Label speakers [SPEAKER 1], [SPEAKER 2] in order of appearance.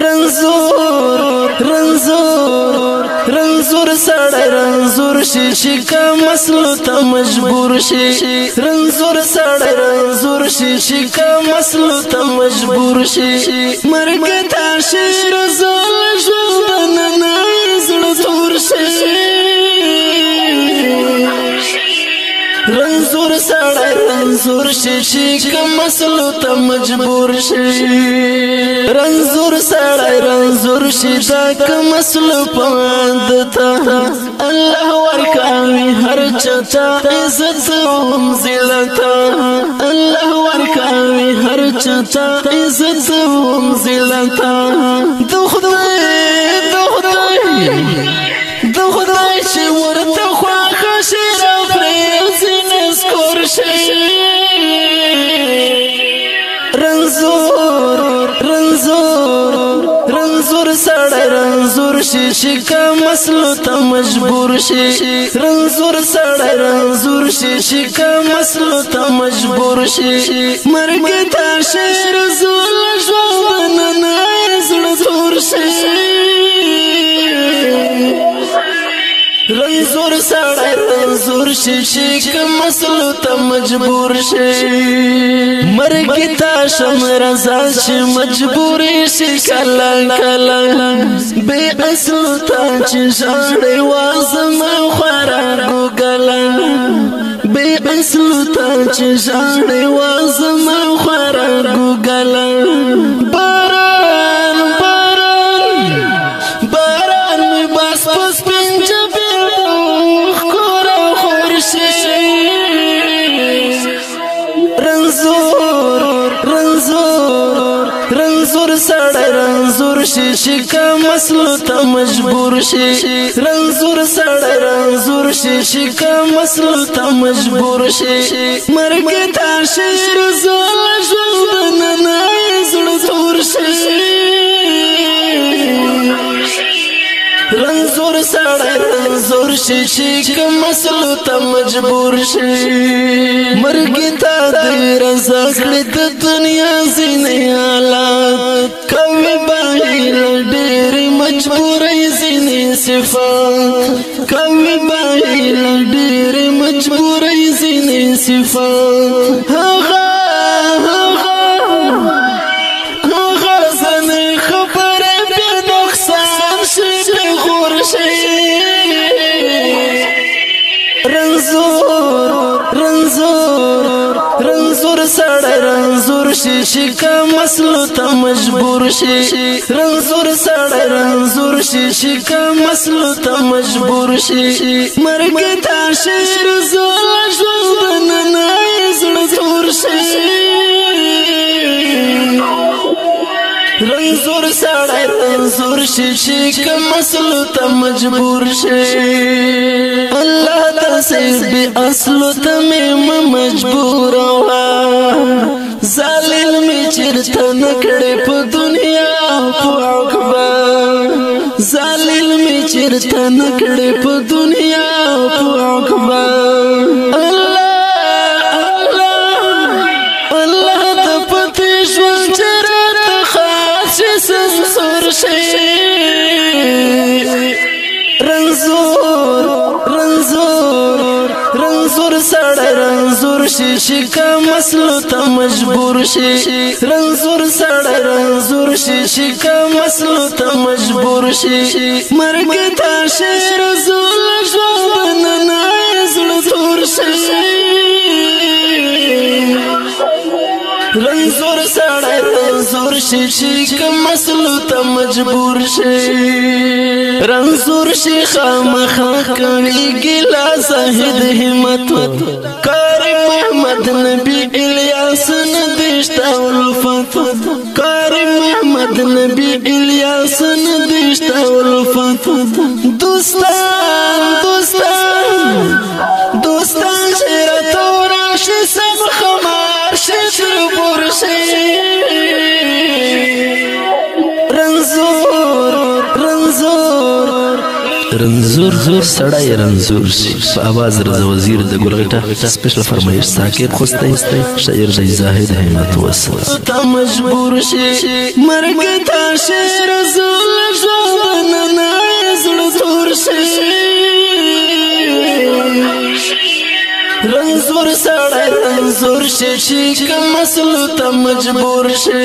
[SPEAKER 1] رنزور رنزور رنزور سړی رنزور شي چې کوم مسلو ته مجبور شي رنزور سړی رنزور شي چې کوم مسلو ته مجبور شي مرګ ته شي رسول ژوند نه زړه تور شي رنزور سړی رنزور شي چې کوم مسلو ته مجبور شي رنزور سړی رنزور شي دا کوم مسلو پاندته الله ورکوي هر چاته عزت او منزلت الله ورکوي هر چاته عزت او منزلت د خدای چې ورته خواخه شي رنزور رنزور رنزور سړی رنزور شي چې کوم مسلو ته مجبور شي رنزور سړی رنزور شي چې کوم مسلو ته مجبور شي مرګ ته شي رسول ژوند نه زړه تور شي رنزور سړی رنزور شي چې کوم مسلو ته مجبور شي مرګ ته شم رضا چې مجبور شي کله کله بې اصلو ته چې ژاړې وازمه خورا ګوګله بې اصلو ته چې ژاړې وازمه خورا ګوګله باران باران باران مې بس پس پنجه رنزور سړی رنزور شي چې کوم مسلو ته مجبور شي رنزور سړی رنزور شي چې کوم مسلو ته مجبور شي مرګ ته شي رسول ژوند نه زړه تور شي رنزور سړی رنزور شي چې کوم مسلو ته مجبور شي مرګ ته دې رضا کړې د دنیا ځینې حالات کوي بهیل ډېرې مجبورۍ ځینې صفات کوي بهیل ډېرې مجبورۍ ځینې صفات هغه ځنې خبرې بې نقصان شي بې غور شي رنزور رنزور رنزور سړی رنزور شي چې کوم مسلو ته مجبور شي رنزور سړی رنزور شي چې کوم مسلو ته مجبور شي مرګ ته شي رسول ژوند نه زړه تور شي رنزور سړی رنزور شي چې کوم مسلو ته مجبور شي الله تصیب بی اصلو ته مې مجبور وا ظالم مې چیرته نکړې په دنیا په عقبه ظالم مې چیرته نکړې په دنیا په عقبه الله د پتی ژوند چې راته خاص شي سنسور شي رنزور رنزور رنزور سړی رنزور شي چې کوم مسلو ته مجبور شي رنزور سړی رنزور شي چې کوم مسلو ته مجبور شي مرګ ته شي رسول ژوند نه زړه تور شي رنزور سړی رنزور شي چې کوم مسلو ته مجبور شي رنزور شي خامخا کوي ګیله زاهد همت قاری محمد نبی الیاس ندشتا الفت قاری محمد نبی الیاس ندشتا الفت دوستان دوستان دوستان چې راته ورشي سم خمار شي تر بور شي رنزور رنزور رنزور زور سړی رنزور شي په اواز رضا وزیر د ګلغټه سپیشل فرمایش ساکر خوستی شاعر دی زاهد همت وسه ته مجبور شي مرګ ته شعر شي رنزور سړی رنزور شي چې کوم مسلو ته مجبور شي